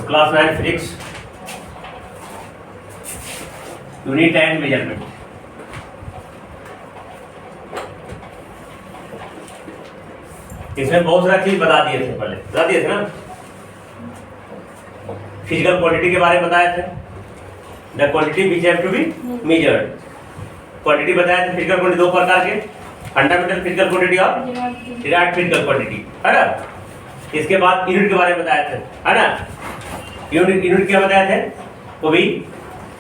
Class 9 physics unit and measurement. इसमें बहुत सारा चीज बता दिए थे, पहले बता दिए थे ना। फिजिकल क्वांटिटी के बारे में बताए थे, the quantity which have to be measured. Quantity बताया था फिजिकल क्वांटिटी दो प्रकार के, फंडामेंटल फिजिकल क्वांटिटी और डिराइव्ड फिजिकल क्वांटिटी, है ना। इसके बाद यूनिट के बारे में बताया थे, है ना। यूनिट क्या बताया थे, वो भी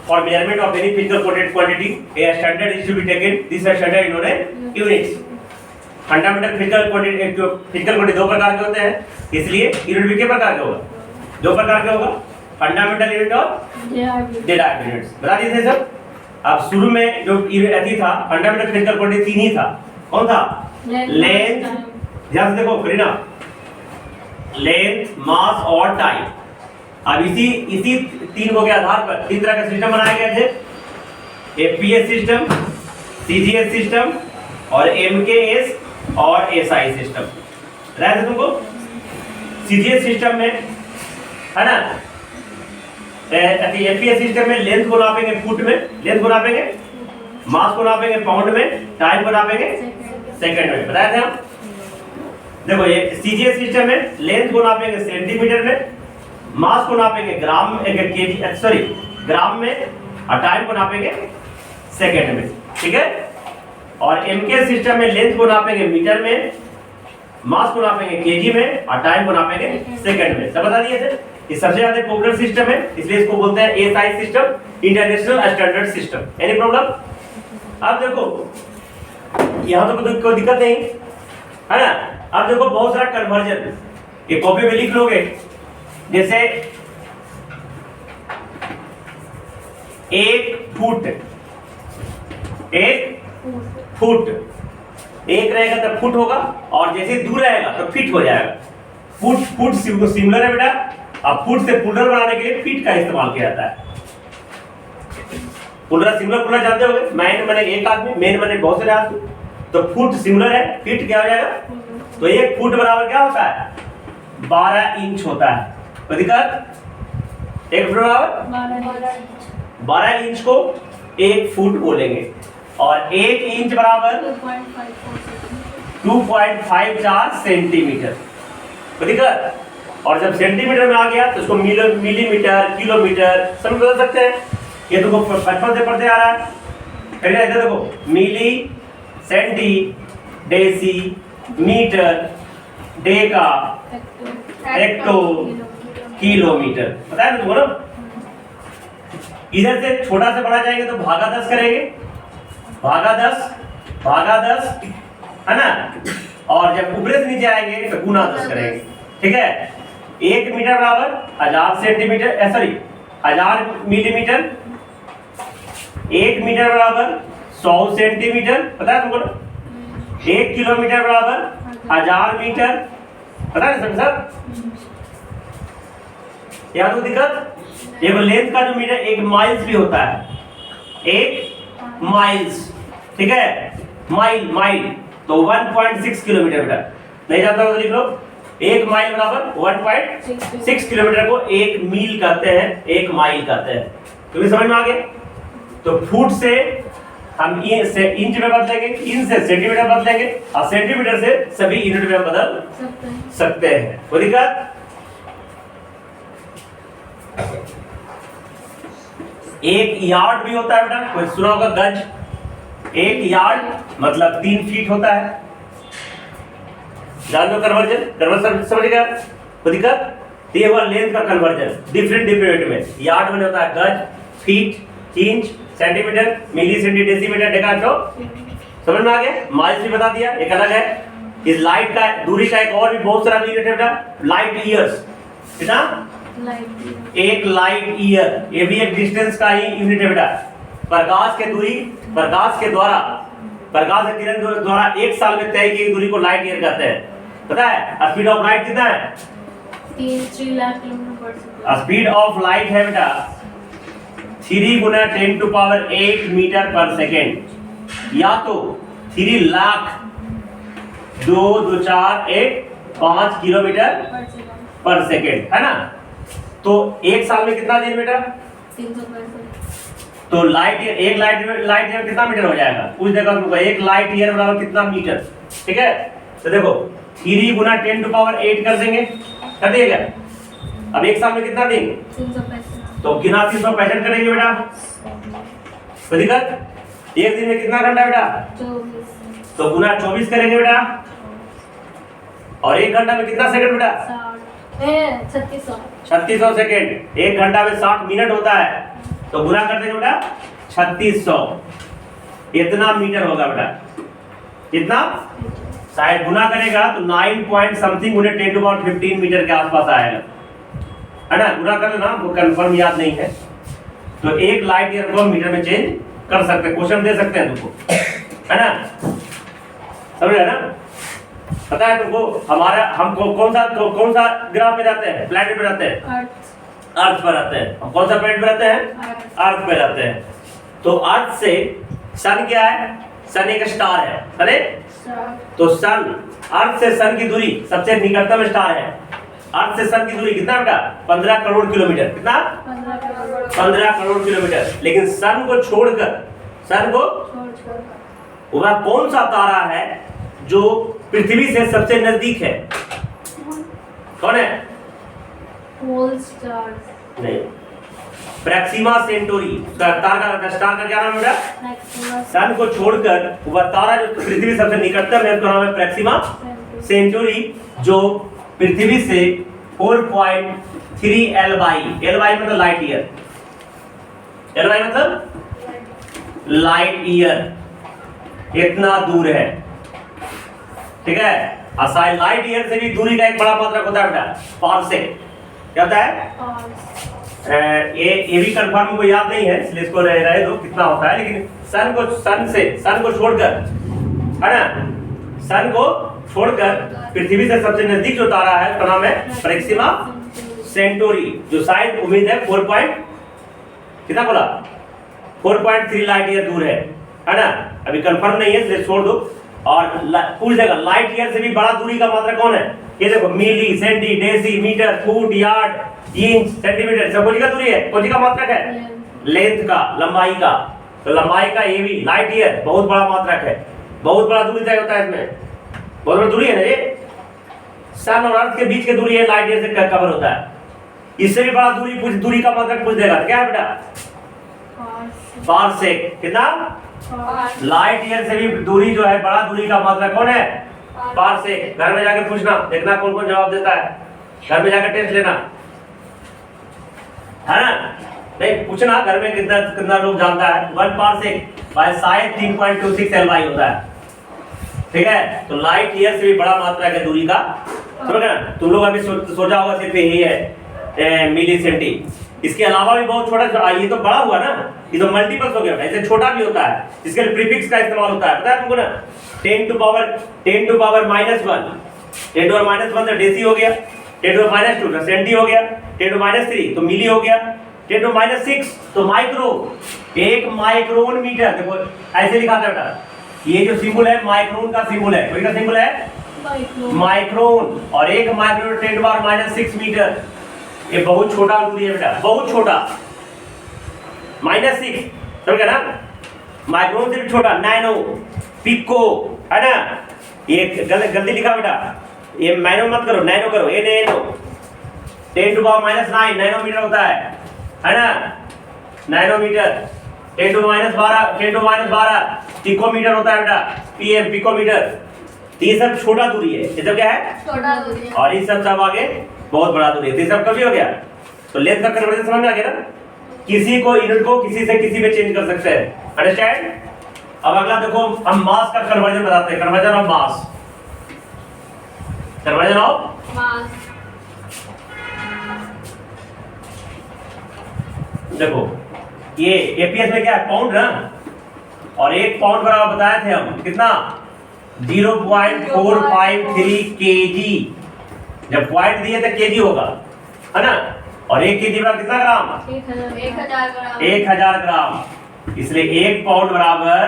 for measurement of any physical quantity a standard is to be taken, this standard इन्होंने यूनिट्स। फंडामेंटल फिजिकल क्वांटिटी दो प्रकार के होते हैं, इसलिए यूनिट भी कितने प्रकार के होगा, दो प्रकार के होगा, फंडामेंटल यूनिट और डिराइव्ड यूनिट्स। बता दिए थे सब। अब शुरू में जो यूनिट था फंडामेंटल फिजिकल क्वांटिटी तीन ही था, कौन था, लेंथ, ध्यान से देखो करीना, लेंथ, मास और टाइम। अब इसी तीन को के आधार पर तीन तरह के सिस्टम बनाए गए थे, एपीएस सिस्टम, सीजीएस सिस्टम और एमकेएस और एसआई सिस्टम। याद है तुमको। सीजीएस सिस्टम में, है ना, एपीएस सिस्टम में लेंथ को नापेंगे फुट में, लेंथ को नापेंगे, मास को नापेंगे पाउंड में, टाइम को नापेंगे सेकंड में। बताया थे हम। देखो ये सीजीएस सिस्टम में लेंथ को नापेंगे सेंटीमीटर में, मास को नापेंगे ग्राम केजी सॉरी ग्राम में, और टाइम को नापेंगे सेकंड में, ठीक है। और एमके सिस्टम में लेंथ को नापेंगे मीटर में, मास को नापेंगे केजी में, और टाइम को नापेंगे सेकंड में। सब बता दिए थे। ये सबसे ज्यादा पॉपुलर सिस्टम है, इसलिए इसको बोलते हैं SI system, international standard system. Any problem. अब देखो यहां तो कोई दिक्कत नहीं, है ना। अब देखो बहुत सारा कन्वर्जन, ये कॉपी में लिख लोगे। जैसे एक फुट एक रहेगा तो फुट होगा, और जैसे दूर रहेगा तो फीट हो जाएगा। फुट सिमिलर है बेटा। अब फुट से पुलर बनाने के लिए फीट का इस्तेमाल किया जाता है। पुलर सिमिलर पुलर जानते होगे, मैन माने एक आदमी, मेन माने बहुत सारे आदमी, तो फुट सिमिलर है, फीट क्या हो जाएगा, तो एक फुट बराबर क्या होता है, 12 इंच होता है। कोई दिक्कत, एक फुट बराबर 12 इंच को एक फुट बोलेंगे, और एक इंच बराबर 2.54 सेंटीमीटर। कोई दिक्कत। और जब सेंटीमीटर में आ गया तो उसको मिलीमीटर, किलोमीटर सब बदल सकते हैं। ये तुमको बचपन से पढ़ते आ रहा है। इधर देखो, milli, centi, deci, metre, deca, hecto, kilometre. पता है ना तुमको ना। इधर से छोटा से बड़ा जाएंगे तो भागा 10 करेंगे, भागा 10, है ना। और जब ऊपर से नीचे आएंगे तो गुना 10 करेंगे, ठीक है। 1 मीटर बराबर 1000 सेंटीमीटर, सॉरी 1000 मिलीमीटर। 1 मीटर बराबर 100 सेंटीमीटर, पता है तुमको ना। 1 किलोमीटर बराबर 1000 मीटर, पता है सब सब। यहाँ तो दिक्कत, ये लेंथ का जो मीटर 1 माइल्स भी होता है, 1 माइल्स, ठीक है। माइल तो 1.6 किलोमीटर बेटा, नहीं जानता तो लिख लो। 1 माइल बराबर 1.6 किलोमीटर को 1 मील कहते हैं, 1 माइल कहते हैं। तुम्हें समझ में आ गया। तो फुट से हम इंच में बदलेंगे, इंच से सेंटीमीटर बदलेंगे, और सेंटीमीटर से सभी यूनिट में बदल सकते हैं। कोई दिक्कत। एक यार्ड भी होता है बेटा, कोई सुना होगा गज। 1 यार्ड मतलब 3 फीट होता है। जान लो कन्वर्जन समझ गया। कोई दिक्कत। ये हुआ लेंथ का कन्वर्जन डिफरेंट यूनिट में। यार्ड में होता है गज, फीट, इंच, सेंटीमीटर, मिली, सेंटी, डेसीमीटर, डेका। समझ में आ गया। माइल्स भी बता दिया, एक अलग है। इस लाइट का दूरी का एक और भी बहुत सारा यूनिट है बेटा, लाइट ईयर्स। कितना, एक लाइट ईयर, ये भी एक डिस्टेंस का ही यूनिट है बेटा। प्रकाश के दूरी, प्रकाश के किरण द्वारा 1 साल में तय की दूरी को लाइट ईयर कहते हैं। पता है स्पीड ऑफ लाइट कितना है, 3 लाख किलोमीटर पर सेकंड। स्पीड ऑफ लाइट है बेटा 3 × 10⁸ मीटर पर सेकेंड, या तो 3 लाख 2 2 4 1 5 किलोमीटर पर सेकेंड, है ना। तो एक साल में कितना दिन बेटा? 365। तो लाइट ईयर, एक लाइट ईयर कितना मीटर हो जाएगा? पूछ देगा तुमको, एक लाइट ईयर बराबर कितना मीटर? ठीक है, तो देखो 3 गुना 10⁸ कर देंगे, कर दिए क्या? अब एक साल में कितना दिन? 365। तो गिना 365 करेंगे बेटा, कोई दिक्कत? एक दिन में कितना घंटा बेटा? 24। तो गुना 24 करेंगे बेटा, और एक घंटा में कितना सेकंड बेटा? 3600। 3600 सेकंड। एक घंटा में 60 मिनट होता है, तो गुना कर देंगे बेटा 3600, इतना मीटर होगा बेटा। कितना? शायद गुना करेगा तो 9 पॉइंट समथिंग गुने 10⁻15 मीटर के आसपास आएगा, है ना? गुना कर लेना, वो कंफर्म याद नहीं है। तो एक लाइट ईयर को हम मीटर में चेंज कर सकते हैं, क्वेश्चन दे सकते हैं तुमको, है ना? समझ रहे ना? पता है तुमको हमारा, हमको कौन सा ग्रह पे जाते हैं, प्लैनेट पे जाते हैं? अर्थ पर रहते हैं। हम कौन सा प्लैनेट पे रहते हैं? अर्थ पे रहते हैं। तो अर्थ से सन क्या है? सन एक स्टार है, अरे तो सन, अर्थ से सन की दूरी, सबसे निकटतम स्टार है। अर्थ से सन की दूरी कितना बेटा? 15 करोड़ किलोमीटर। कितना? 15 करोड़ किलोमीटर। लेकिन सन को छोड़कर वह कौन सा तारा है जो पृथ्वी से सबसे नजदीक है? कौन है? Pole star. नहीं, प्रैक्सिमा सेंटोरी। स्टार का क्या नाम है बेटा? सन को छोड़कर वह तारा जो पृथ्वी से सबसे निकटतम है, उसका नाम है प्रैक्सिमा सेंटोरी, जो पृथ्वी से 4.3 एलवाई मतलब लाइट ईयर, एलवाई मतलब लाइट ईयर, इतना दूर है। ठीक है, असाई लाइट ईयर से भी दूरी का एक बड़ा मात्रक होता है बेटा, पारसेक। क्या होता है? ये भी कंफर्म मुझे याद नहीं है, इसलिए इसको रहे दो कितना होता है। लेकिन सन को छोड़कर, है ना, सन को छोड़कर पृथ्वी से सबसे नजदीक जो तारा है उसका नाम है प्रैक्सिमा सेंटोरी, जो शायद उम्मीद है कितना बोला? 4.3 लाइट ईयर दूर है ना? अभी कंफर्म नहीं है, इसलिए छोड़ दो। और पूछ देगा लाइट ईयर से भी बड़ा दूरी का मात्रक कौन है? ये देखो, milli, centi, deci, metre, foot, yard, inch, centimetre, सब कोई का दूरी है, कोई का मात्रक है? लेंथ का, लंबाई का। तो लंबाई का ये भी लाइट ईयर बहुत बड़ा मात्रक है, बहुत बड़ा दूरी तय होता है इसमें, बहुत बड़ा दूरी है ना ये। सन और अर्थ के बीच की दूरी है लाइट ईयर से कवर होता है। इससे भी बड़ा दूरी का मात्रक पूछ देगा, क्या है बेटा? पारसेक। कितना? लाइट ईयर से भी दूरी जो है, बड़ा दूरी का मात्रक कौन है? पारसेक। घर में जाकर पूछना, देखना कौन कौन जवाब देता है, घर में जाकर टेस्ट लेना, है ना? नहीं पूछना घर में कितना लोग जानता है। 1 पारसेक शायद 3.26 एलवाई होता है। ठीक है, तो लाइट ईयर से भी बड़ा मात्रा है दूरी का। समझ गए? तुम लोग अभी सोचा होगा सिर्फ यही है मिली सेंटी, इसके अलावा भी बहुत छोटा, ये तो बड़ा हुआ ना, ये तो मल्टीपल्स हो गया, ऐसे छोटा भी होता है, जिसके लिए प्रीफिक्स का इस्तेमाल होता है, पता है तुमको ना? 10 टू पावर -1, 10 टू पावर -1 तो डेसी हो गया, 10 टू पावर -2 तो सेंटी हो गया, 10 टू -3 तो मिली हो गया, 10 टू -6 तो माइक्रो। एक माइक्रोन मीटर, देखो ऐसे लिखा था बेटा, ये जो सिंबल है माइक्रोन का सिंबल है, कोई का सिंबल है माइक्रोन, और एक माइक्रोन 10 टू पावर -6 मीटर। ये बहुत छोटा दूरी है बेटा, बहुत छोटा, -6, समझ गए ना? माइक्रोन से भी छोटा, नैनो, पिको, है ना? ये गलती लिखा बेटा, ये नैनो मत करो, नैनो करो, ये नैनो। 10 टू पावर -9 नैनोमीटर होता है ना? नैनोमीटर। 10 टू -12 पिकोमीटर होता है बेटा, पीएम पिकोमीटर। ये सब छोटा दूरी है, ये सब क्या है? छोटा दूरी है। और ये सब आगे बहुत बड़ा दूरी है, तो ये सब कभी हो गया। तो लेंथ का कन्वर्जन समझ में आ गया ना? किसी को यूनिट को किसी से किसी में चेंज कर सकते हैं, अंडरस्टैंड? अब अगला देखो, हम मास का कन्वर्जन बताते हैं, conversion of mass, conversion of mass. देखो ये एपीएस में क्या है? पाउंड ना, और 1 पाउंड बराबर बताए थे हम कितना? 0.453 केजी। जब पॉइंट दिए तो केजी होगा, है ना? और 1 केजी बराबर कितना ग्राम? 1000 ग्राम। 1000 ग्राम। इसलिए 1 पाउंड बराबर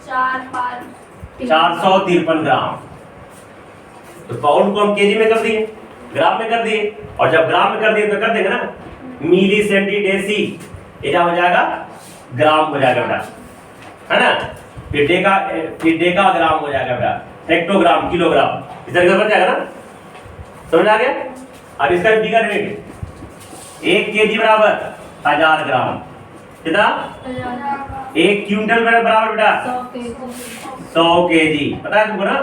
453 453 ग्राम। तो पाउंड को हम केजी में कर दिए, ग्राम में कर दिए, और जब ग्राम में कर दिए तो कर देंगे ना मिली सेंटी डेसी, ये क्या हो जाएगा ग्राम हो जाएगा बेटा, है ना। फिर डेका ग्राम हो जाएगा बेटा, हेक्टोग्राम किलोग्राम, इस तरीके से बन जाएगा ना, समझ आ गया। अब इसका फिगर रेट 1 केजी बराबर 1000 ग्राम, कितना 1 क्विंटल बराबर बेटा 100 केजी, पता है तुमको ना।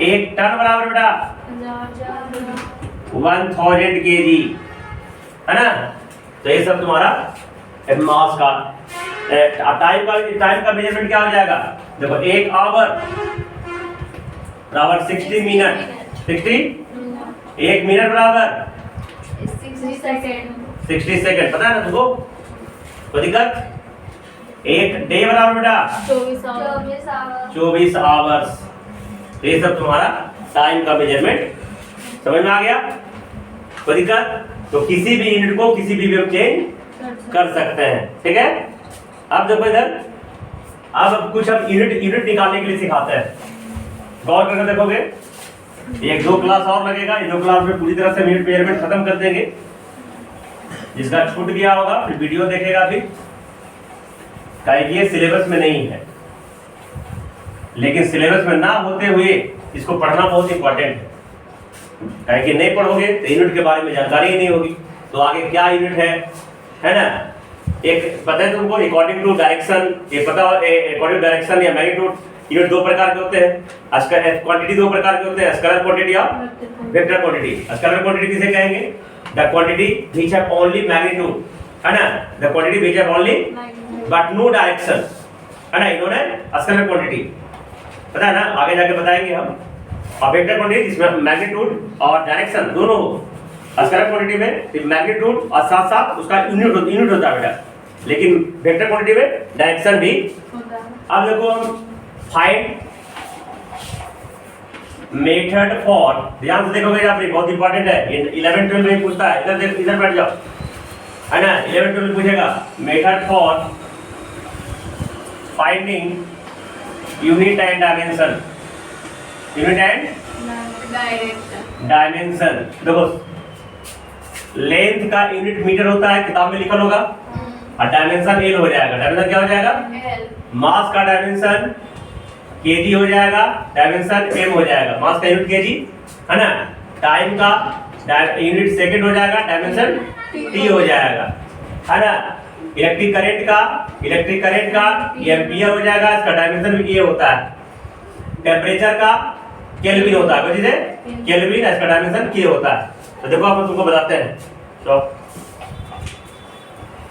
1 टन बराबर बेटा 1000 केजी, है ना। तो ये सब तुम्हारा मास का टाइम का मेजरमेंट क्या हो जाएगा, देखो 1 आवर बराबर 60 मिनट, 60 1 मिनट बराबर 60 सेकंड, पता है ना तुमको, कोई दिक्कत। 1 डे बराबर बेटा 24 आवर्स, ये सब तुम्हारा टाइम का मेजरमेंट समझ में आ गया, कोई दिक्कत। तो किसी भी यूनिट को किसी भी वे में चेंज कर सकते हैं, ठीक है। अब देखो इधर, अब कुछ हम यूनिट निकालने के लिए सिखाते हैं, गौर करके देखोगे। 1-2 क्लास और लगेगा, 1-2 क्लास में पूरी तरह से यूनिट मेजरमेंट खत्म कर देंगे। जिसका छूट गया होगा फिर वीडियो देखेगा, फिर कहेगी ये सिलेबस में नहीं है, लेकिन सिलेबस में ना होते हुए इसको पढ़ना बहुत इंपॉर्टेंट है। कहेगी नहीं पढ़ोगे तो यूनिट के बारे में जानकारी ही नहीं होगी, तो आगे क्या यूनिट है ना। एक पता है तुमको अकॉर्डिंग टू डायरेक्शन, ये पता अकॉर्डिंग टू डायरेक्शन या मैग्नीट्यूड, यूनिट 2 प्रकार के होते हैं। क्वांटिटी 2 प्रकार के होते हैं, स्केलर क्वांटिटी और वेक्टर क्वांटिटी। स्केलर क्वांटिटी किसे कहेंगे, the quantity which have only magnitude, है ना, the quantity which have only but no direction, है ना, इन्होंने स्केलर क्वांटिटी, पता है ना, आगे जाके बताएंगे हम। और वेक्टर क्वांटिटी जिसमें मैग्नीट्यूड और डायरेक्शन दोनों हो। स्केलर क्वांटिटी में मैग्नीट्यूड और साथ साथ उसका यूनिट होता है बेटा, लेकिन वेक्टर क्वांटिटी में डायरेक्शन भी होता है। अब देखो हम फाइंड मेथड फॉर, ध्यान से देखोगे आप, बहुत इंपॉर्टेंट है, 11-12 में पूछता है, इधर बैठ जाओ, है ना। 11-12 में पूछेगा method for finding unit and dimension, unit and dimension. देखो लेंथ का यूनिट मीटर होता है, किताब में लिखा होगा, और डायमेंशन एल हो जाएगा। डायमेंशन क्या हो जाएगा, मास का डायमेंशन केजी हो जाएगा, डायमेंशन एम हो जाएगा, मास का यूनिट केजी, है ना। टाइम का यूनिट सेकंड हो जाएगा, डायमेंशन टी हो जाएगा, है ना। इलेक्ट्रिक करंट का एम्पियर हो जाएगा, इसका डायमेंशन भी ये होता है। टेम्परेचर का केल्विन होता है, बुझे केल्विन, इसका डायमेंशन के होता है। तो देखो आप तुमको बताते हैं, तो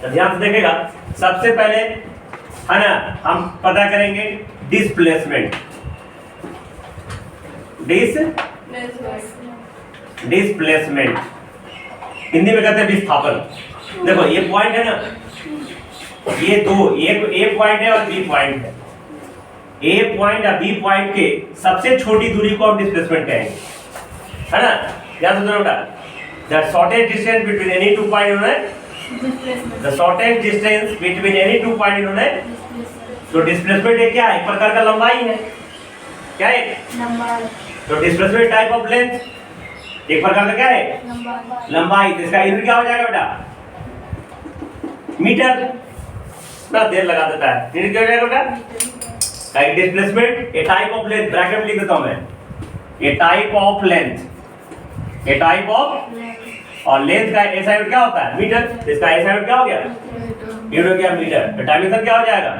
ध्यान से देखेगा। सबसे पहले, है ना, हम पता करेंगे डिस्प्लेसमेंट, डिस्प्लेसमेंट हिंदी में कहते हैं विस्थापन। देखो ये पॉइंट है ना, ये दो, एक पॉइंट है और बी पॉइंट है। ए पॉइंट और बी पॉइंट के सबसे छोटी दूरी को हम डिस्प्लेसमेंट कहेंगे, है ना। ध्यान से बेटा, the shortest distance between any two point इन्होंने, the shortest distance between any two point इन्होंने। तो डिस्प्लेसमेंट ये क्या है, एक प्रकार का लंबाई है, क्या है लंबाई। तो डिस्प्लेसमेंट टाइप ऑफ लेंथ, एक प्रकार का क्या है लंबाई। तो इसका यूनिट क्या हो जाएगा बेटा, मीटर। ना देर लगा देता है, यूनिट क्या हो जाएगा बेटा, displacement a type of length, bracket में लिख देता हूं मैं, a type of length, a type of, और लेंथ का ऐसा यूनिट क्या होता है मीटर, इसका ऐसा यूनिट क्या हो गया यूनिट हो गया मीटर। तो डायमेंशन क्या हो जाएगा,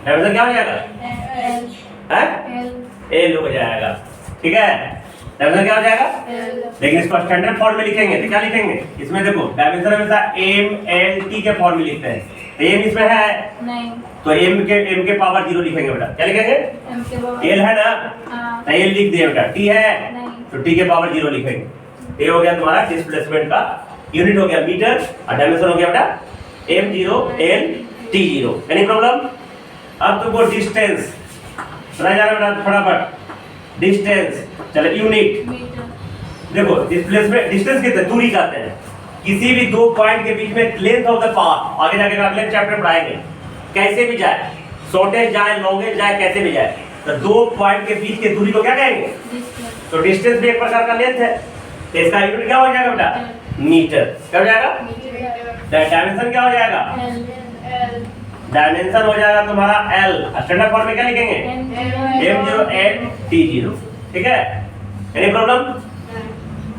डायमेंशन क्या हो जाएगा, एल हो जाएगा, ठीक है। डायमेंशन क्या हो जाएगा, लेकिन इसको स्टैंडर्ड फॉर्म में लिखेंगे तो क्या लिखेंगे, इसमें देखो डायमेंशन हमेशा एम एल टी के फॉर्म में लिखते हैं, एम इसमें है नहीं, तो एम के पावर 0 लिखेंगे बेटा, क्या लिखेंगे, एल है ना, तो एल लिख दिया बेटा, टी है नहीं, तो टी के पावर 0 लिखेंगे। ये हो गया तुम्हारा डिस्प्लेसमेंट का यूनिट, हो गया मीटर, और डायमेंशन हो गया बेटा m0 l t0। Any problem. अब तुमको डिस्टेंस पता जा रहा बेटा, फटाफट डिस्टेंस, चलो यूनिट। देखो डिस्प्लेसमेंट, डिस्टेंस कितने, दूरी कहते हैं, किसी भी दो पॉइंट के बीच में लेंथ ऑफ द पाथ, आगे जाके अगले चैप्टर पढ़ाएंगे, कैसे भी जाए, शॉर्टेज जाए, लॉन्गेज जाए, कैसे भी जाए, तो दो पॉइंट के बीच की दूरी को क्या कहेंगे, तो डिस्टेंस भी एक प्रकार का लेंथ है, तो इसका यूनिट क्या हो जाएगा बेटा? मीटर। क्या हो जाएगा? डायमेंशन क्या हो जाएगा? डायमेंशन हो जाएगा तुम्हारा एल। स्टैंडर्ड फॉर्म में क्या लिखेंगे? m0 n t0। ठीक है, एनी प्रॉब्लम?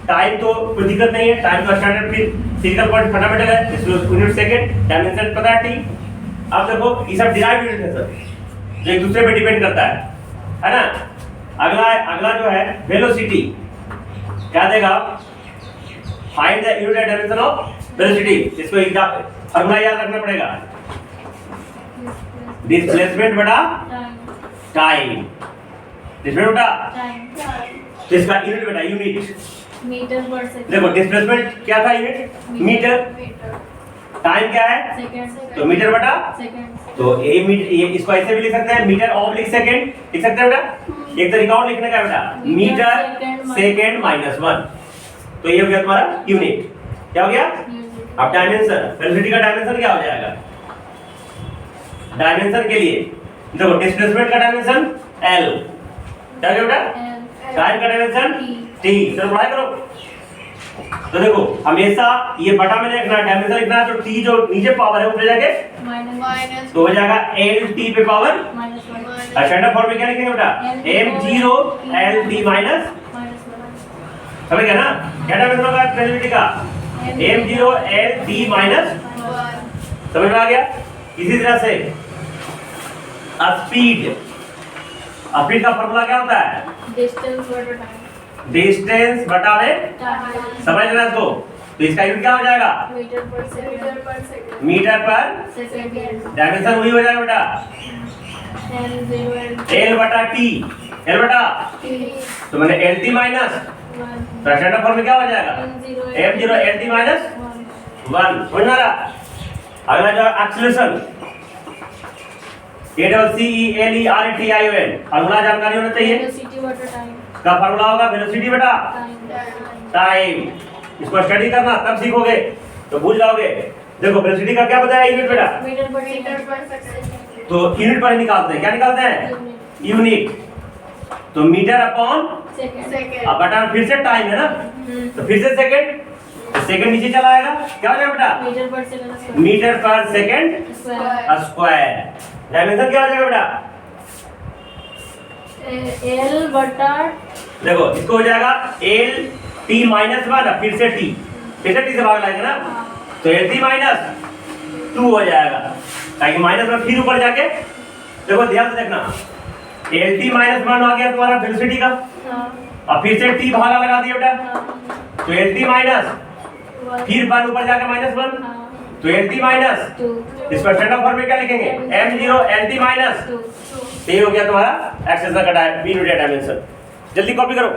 टाइम तो कोई दिक्कत नहीं है, टाइम तो स्टैंडर्ड फिजिकल क्वांटिटी फंडामेंटल है, इसमें यूनिट सेकंड, डायमेंशन पता है t। अब देखो ये सब डिराइव्ड यूनिट है सर, जो एक दूसरे पे डिपेंड करता है ना। अगला जो है वेलोसिटी, क्या देगा? Find the unit dimension of velocity. इसको फॉर्मूला याद रखना पड़ेगा, डिस्प्लेसमेंट बटा टाइम। डिस्प्लेसमेंट बटा, तो इसका यूनिट बटा यूनिट मीटर पर सेकंड। देखो डिस्प्लेसमेंट क्या था? Unit metre. टाइम क्या है? सेकंड। तो मीटर बटा सेकंड। तो ये इसको ऐसे भी लिख सकते हैं, मीटर ऑब्लिक सेकंड लिख सकते हैं बेटा। एक तरीका और लिखने का बेटा, मीटर सेकंड माइनस 1। तो ये हो गया तुम्हारा यूनिट। क्या हो गया? अब डायमेंशन, वेलोसिटी का डायमेंशन क्या हो जाएगा? डायमेंशन के लिए देखो डिस्प्लेसमेंट का डायमेंशन l, क्या हो गया बेटा? टाइम का डायमेंशन t। चलो पढ़ाई करो। तो देखो हमेशा ये बटा में लिखना, डायमेंशन लिखना है, तो t जो नीचे पावर है ऊपर जाके माइनस तो हो जाएगा lt पे पावर। माइनस 1 स्टैंडर्ड फॉर्म में क्या लिखेंगे बेटा? m0 lt माइनस, समझ गया ना? क्या डायमेंशन होगा वेलोसिटी का? m0 lt माइनस, समझ में आ गया? इसी तरह से स्पीड का फॉर्मूला क्या होता है? डिस्टेंस बटा टाइम। डिस्टेंस बटा में, समझ लेना इसको। तो इसका यूनिट क्या हो जाएगा? मीटर पर सेकंड। मीटर पर सेकंड। डायमेंशन वही हो जाएगा बेटा, l बटा t। l बटा तो मैंने lt माइनस, तो स्टैंडर्ड फॉर्म में क्या हो जाएगा? m0 lt minus 1। समझ में आ रहा? अगला जो एक्सीलरेशन, ACCELERATION, फॉर्मूला जानकारी होना चाहिए। वेलोसिटी बटा टाइम। का फॉर्मूला होगा वेलोसिटी बटा टाइम। इसको स्टडी करना तब सीखोगे, तो भूल जाओगे। देखो वेलोसिटी का क्या बताया यूनिट बेटा? मीटर पर सेकंड। तो यूनिट पर ही निकालते हैं, क्या निकालते हैं? यूनिट। तो मीटर अपॉन सेकंड। अब बटा फिर से टाइम है ना, तो फिर से सेकंड, तो सेकंड नीचे चला आएगा, क्या हो जाएगा बेटा? मीटर पर सेकंड स्क्वायर। डायमेंशन क्या हो जाएगा बेटा? l बटा, देखो इसको हो जाएगा l t माइनस 1, फिर से t से भाग लाएंगे ना, तो l t माइनस 2 हो जाएगा, ताकि माइनस में फिर ऊपर जाके देखो ध्यान से देखना, l t माइनस 1 आ गया तुम्हारा वेलोसिटी का, और फिर से t भागा लगा दिया बेटा, तो l t माइनस फिर 1 ऊपर जाके माइनस 1, तो l t माइनस 2। इसको स्टैंडर्ड फॉर्म में क्या लिखेंगे? m0 l t minus. ये हो गया तुम्हारा एक्सेस का यूनिट डायमेंशन। जल्दी कॉपी करो।